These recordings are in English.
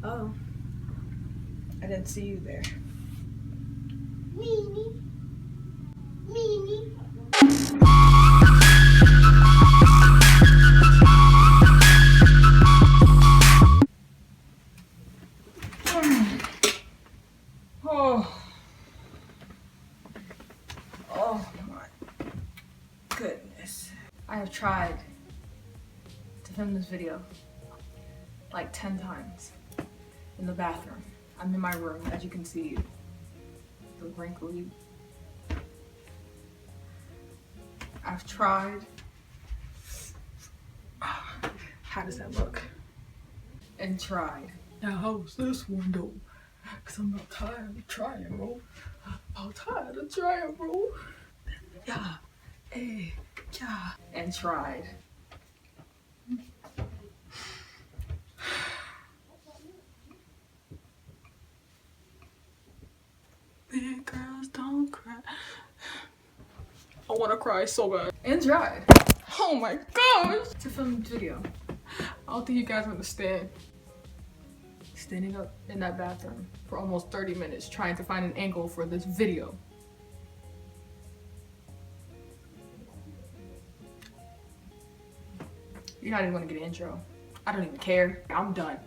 Oh, I didn't see you there. Meanie. Meanie. Oh my goodness. I have tried to film this video like 10 times in the bathroom. I'm in my room, as you can see, the wrinkly. I've tried. How does that look? And tried. Now how's this one though? Cause I'm not tired of trying, bro. I'm tired of trying, bro. Yeah, hey, yeah. And tried. Big girls don't cry. I wanna cry so bad. And tried. Oh my gosh! To film this video. I don't think you guys understand. Standing up in that bathroom for almost 30 minutes trying to find an angle for this video. You're not even gonna get an intro. I don't even care. I'm done.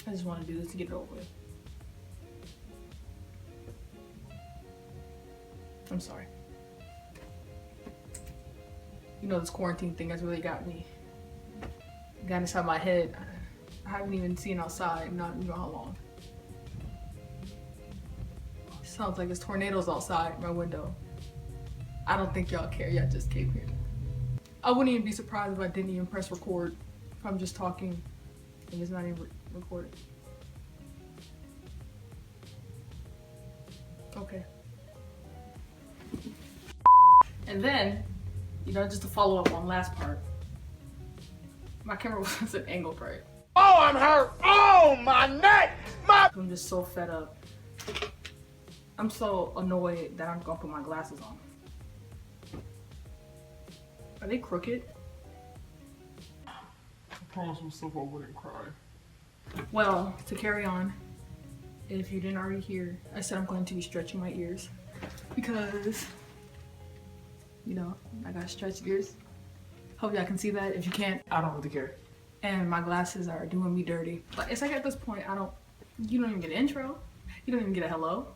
I just want to do this to get it over with. I'm sorry. You know, this quarantine thing has really got me. Got inside my head. I haven't even seen outside, not you know how long. Sounds like it's tornadoes outside my window. I don't think y'all care, y'all just came here. I wouldn't even be surprised if I didn't even press record. If I'm just talking and it's not even recorded. Okay. And then, you know, just to follow up on last part, my camera wasn't angled right. Oh, I'm hurt. Oh, my neck. I'm just so fed up. I'm so annoyed that I'm gonna put my glasses on. Are they crooked? I promised myself I wouldn't cry. Well, to carry on, if you didn't already hear, I said I'm going to be stretching my ears because, you know, I got stretched ears. Hope y'all can see that. If you can't, I don't really care. And my glasses are doing me dirty. But it's like at this point, you don't even get an intro. You don't even get a hello.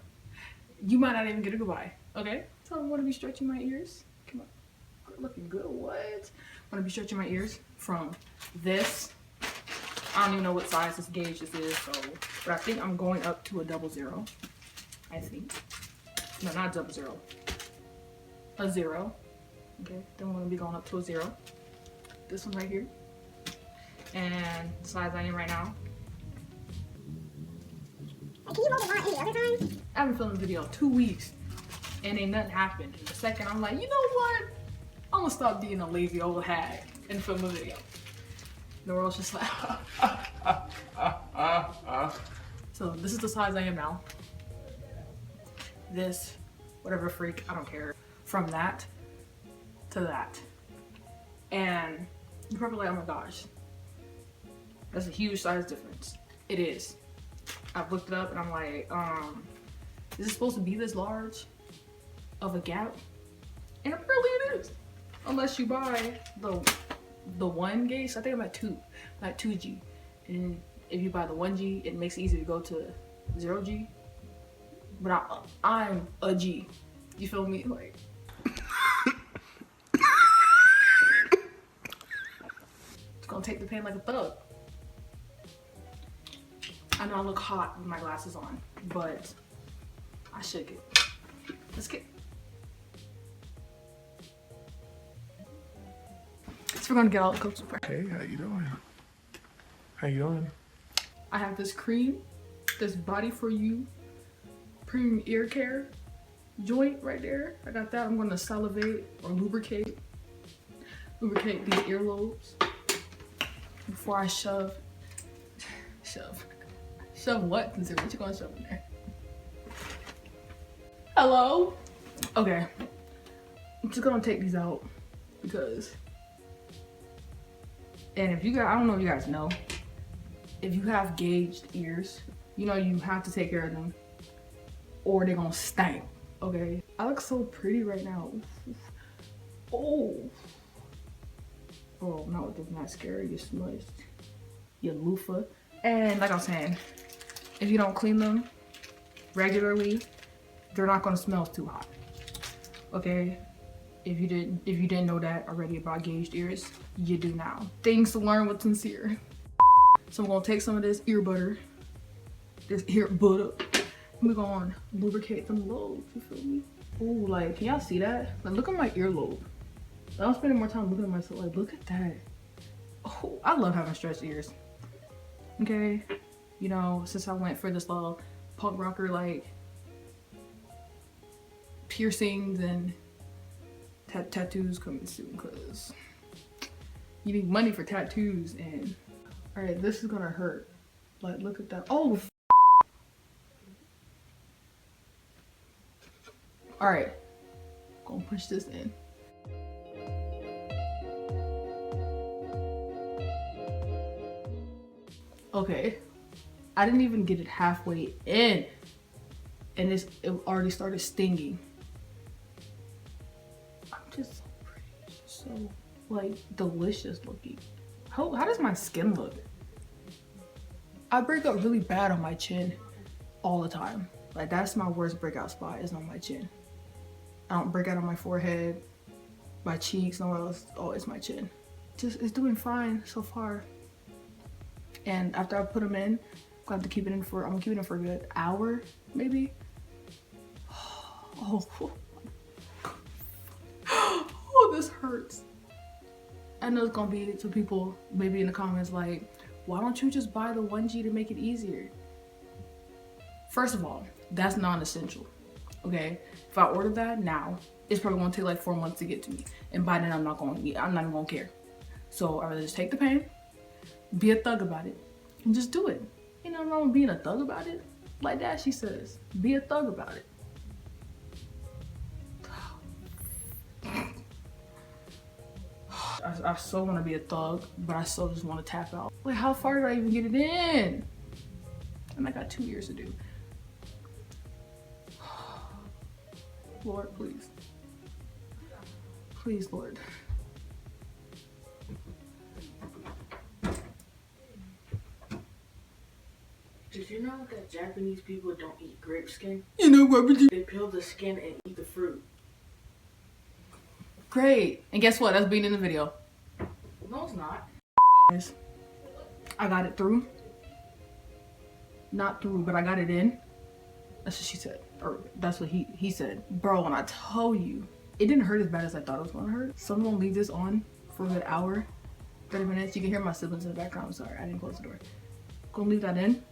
You might not even get a goodbye, okay? So I'm gonna be stretching my ears. Come on, looking good, what? I'm gonna be stretching my ears from this. I don't even know what size this gauge this is, so, but I think I'm going up to a 0-0. I think. No, not 0-0. A 0. Okay, then we're gonna be going up to a 0. This one right here. And the size I am right now. Can you roll the line any other time? I haven't filmed a video in 2 weeks and ain't nothing happened. And the second I'm like, you know what? I'm gonna stop being a lazy old hag and film a video. The world's just like, So this is the size I am now. This, whatever freak, I don't care. From that to that. And you're probably like, oh my gosh, that's a huge size difference. It is. I've looked it up and I'm like, is it supposed to be this large of a gap? And apparently it is. Unless you buy the 1 gauge. I think I'm at 2, like 2G. And if you buy the 1G, it makes it easy to go to 0G. But I'm a G. You feel me? Like, it's gonna take the pain like a thug. I know I look hot with my glasses on, but I should get. Let's get. So we're gonna get all the coats apart. Hey, how you doing? How you doing? I have this cream, this Body for You premium ear care joint right there. I got that. I'm gonna salivate or lubricate these earlobes before I shove what? Consider what you gonna shove in there. Hello? Okay. I'm just gonna take these out because And if you guys, I don't know if you guys know, if you have gauged ears, you know you have to take care of them or they're gonna stink, okay? I look so pretty right now. Oh. Oh, not with this mascara, you smudged. You loofah. And like I was saying, if you don't clean them regularly, they're not gonna smell too hot, okay? If you didn't know that already about gauged ears, you do now. Things to learn with Sincere. So I'm gonna take some of this ear butter, we're gonna lubricate them lobes, you feel me? Ooh, like, can y'all see that? Like, look at my earlobe. I'm spending more time looking at myself, like, look at that. Oh, I love having stretched ears. Okay, you know, since I went for this little punk rocker, like, piercings and tattoos coming soon, because you need money for tattoos. And all right, this is gonna hurt. Like, look at that. Oh, all right, gonna push this in. Okay, I didn't even get it halfway in and it already started stinging. I'm just so pretty, it's just so like delicious looking. How does my skin look? I break out really bad on my chin all the time. Like, that's my worst breakout spot, is on my chin. I don't break out on my forehead, my cheeks, nowhere else. Oh, it's my chin. Just, it's doing fine so far. And after I put them in, I'm gonna have to keep it in for, I'm gonna keep it in for a good hour, maybe. Oh, oh, this hurts. I know it's gonna be some people maybe in the comments like, why don't you just buy the 1G to make it easier? First of all, that's non-essential, okay? If I order that now, it's probably gonna take like 4 months to get to me. And by then I'm not even gonna care. So I'd rather just take the pain, be a thug about it, and just do it. You know, wrong with being a thug about it. Like that, she says, be a thug about it. I so want to be a thug, but I so just want to tap out. Wait, how far did I even get it in? And I got 2 years to do. Lord, please. Please, Lord. Did you know that Japanese people don't eat grape skin? You know what? They peel the skin and eat the fruit. Great. And guess what? That's being in the video. No, it's not. Guys, I got it through. Not through, but I got it in. That's what she said. Or that's what he said. Bro, when I tell you, it didn't hurt as bad as I thought it was gonna hurt. So I'm gonna leave this on for a good hour, 30 minutes. You can hear my siblings in the background. I'm sorry, I didn't close the door. Gonna leave that in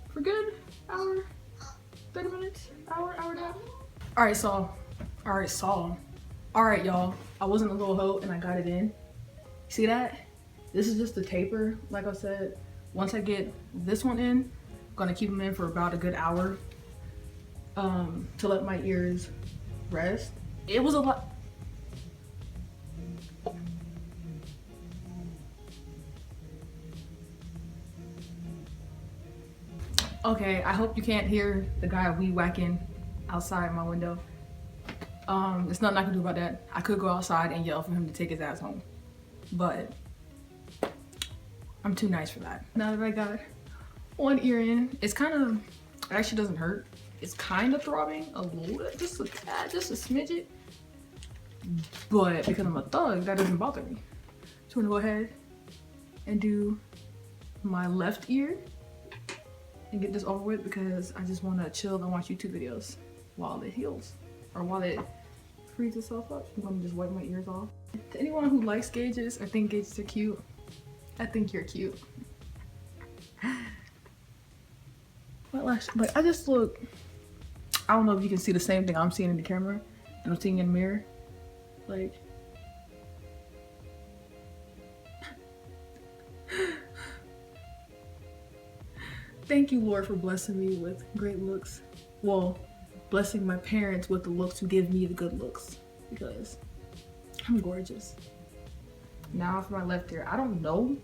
for good hour, 30 minutes, hour and a half. All right, y'all. I wasn't a little hoe and I got it in. See that? This is just the taper. Like I said, once I get this one in, I'm gonna keep them in for about a good hour to let my ears rest. It was a lot. Okay, I hope you can't hear the guy weed whacking outside my window. There's nothing I can do about that. I could go outside and yell for him to take his ass home, but I'm too nice for that. Now that I got one ear in, it's kind of, it actually doesn't hurt. It's kind of throbbing a little bit, just a smidget. But because I'm a thug, that doesn't bother me. So I'm gonna go ahead and do my left ear and get this over with, because I just want to chill and watch YouTube videos while it heals, or while it frees itself up. I'm gonna just wipe my ears off. To anyone who likes gauges or think gauges are cute, I think you're cute. Like, I just look, I don't know if you can see the same thing I'm seeing in the camera and I'm seeing in the mirror. Like, thank you, Lord, for blessing me with great looks. Well, blessing my parents with the looks to give me the good looks, because I'm gorgeous. Now for my left ear. I don't know.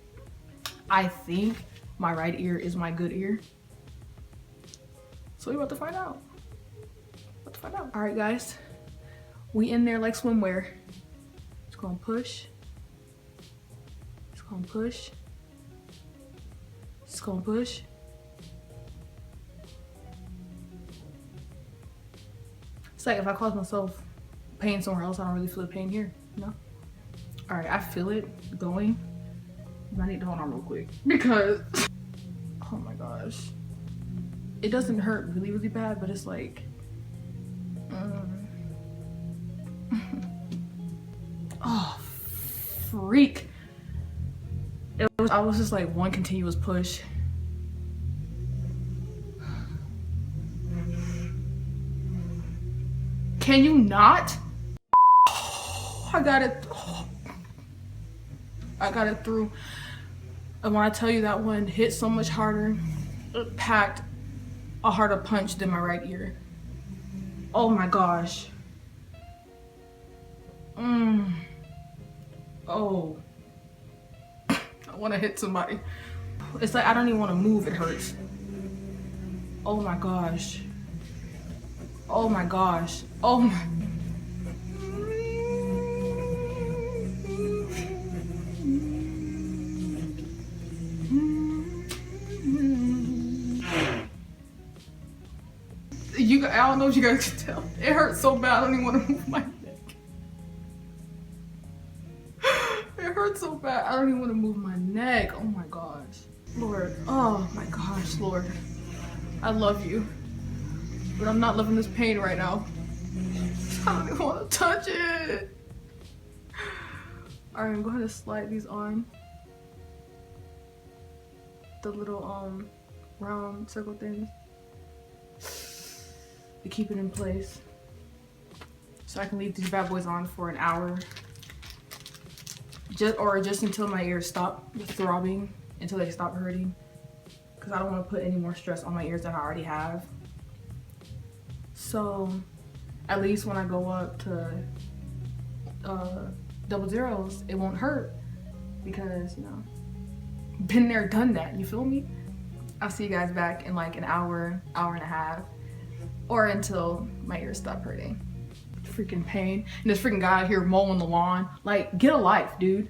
I think my right ear is my good ear. So we're about to find out. All right, guys. We in there like swimwear. It's gonna push. It's gonna push. It's gonna push. It's like if I cause myself pain somewhere else, I don't really feel the pain here, you know? All right, I feel it going. I need to hold on real quick because, oh my gosh. It doesn't hurt really, really bad, but it's like, oh, freak. I was just like one continuous push. Can you not? Oh, I got it. Oh, I got it through. And when I tell you that one hit so much harder, it packed a harder punch than my right ear. Oh my gosh. Oh. I want to hit somebody. It's like I don't even want to move, it hurts. Oh my gosh. Oh my gosh. Oh my. I don't know if you guys can tell. It hurts so bad, I don't even want to move my neck. It hurts so bad, I don't even want to move my neck. Oh my gosh. Lord, oh my gosh, Lord. I love you. But I'm not loving this pain right now. I don't even want to touch it. Alright, I'm going to slide these on. The little round circle things. To keep it in place. So I can leave these bad boys on for an hour. Just until my ears stop throbbing, until they stop hurting. Because I don't want to put any more stress on my ears than I already have. So at least when I go up to 2g-0s, it won't hurt. Because, you know, been there, done that, you feel me? I'll see you guys back in like an hour, hour and a half. Or until my ears stop hurting. Freaking pain. And this freaking guy here mowing the lawn. Like, get a life, dude.